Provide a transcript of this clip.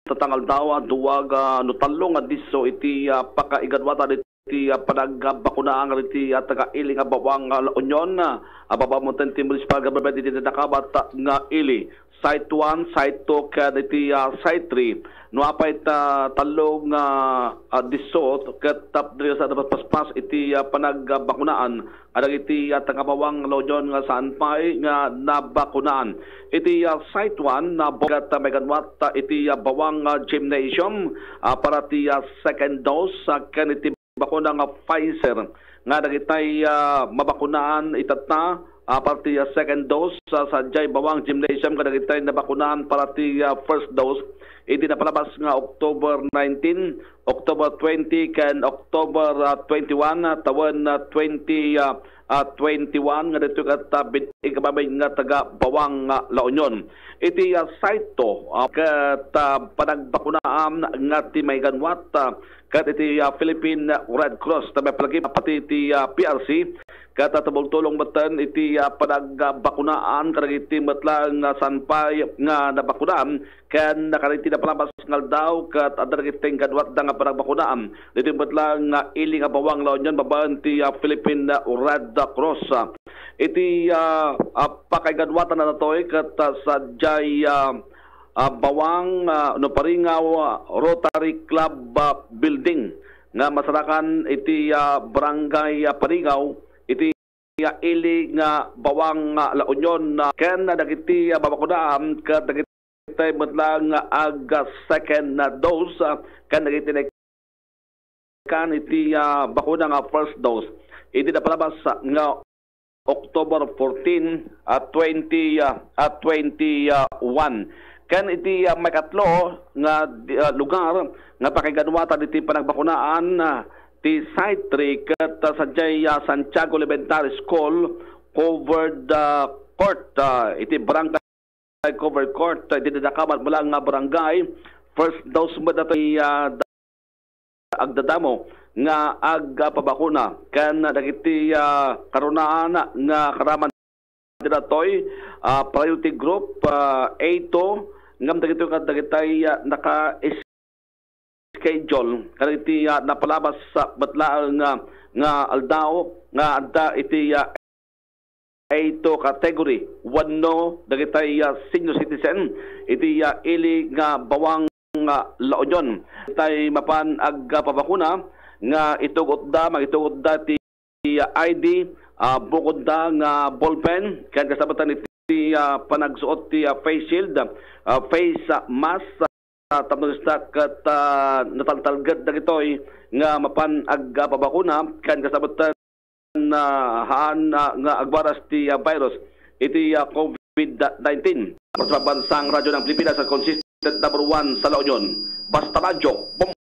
tatangal daw duwag no talong diso iti pakaigadwata iti panagbakunaan iti taga ili nga bawang Union ababamonten ti municipal government iti nakabat nga ili site 1, site 2 ken iti site 3 no apay talong diso ket tap diri sa paspas iti panagbakunaan adag iti tagabawang Union nga saan pay nga nabakunaan iti site 1 na bogat meganwat iti bawang gymnasium para ti second dose ken iti bakuna nga Pfizer nga dagitay mabakunaan itatna para ti second dose sa jay bawang gymnasium nga dagitay nabakunaan para ti first dose iti napalabas nga October 19, October 20 ken October 21 tawen 2021 nga dito kat ikababay nga taga bawang La Union iti site to ket panagbakunaan nga ti mayganwat ket iti Philippine Red Cross tabi palagi pati iti PRC ket tabultulong batan iti panagbakunaan kadagiti metlang sanpay nga nabakunaan ken nakariti na palabas ngal daw ket adda giting gadwat nga panagbakunaan dito metlang ili nga bawang La Union babaen ti Philippine Red Cross iti pakaigadwatan na natoy ket sadyay bawang no paringaw Rotary Club building nga masarakan iti barangay Paringaw iti ili nga bawang La Union ken dagiti babakunaan ket dagiti metlang ag second dose ken dagiti kan iti bakuna nga first dose iti napalabas nga October 14 2021 ken iti may katlo nga lugar nga pakigadwatan iti panagbakunaan ti site 3 ket sadyay Santiago Elementary School covered court iti barangay covered court iti nakamat mula nga barangay first dose mo dati agdadamo nga pabakuna ken dagiti karunaan nga karaman datoy priority group A2 ngam dagitay naka schedule kaditi napalabas sa batlaang nga aldao nga adda iti A2 category wano dagitay senior citizen iti ili nga bawang La Union tay mapan ag pabakuna nga itugot da magitugot da ti ID bukod da nga ballpen ken kasabatan iti panagsuot ti face shield face mask tamnustak ket nataltalged dagitoy nga mapan ag pabakuna ken kasabatan haan nga agbaras ti virus iti COVID-19 sa bansang radyo ng Pilipinas sa consistent number 1 sa La Union Basta Radyo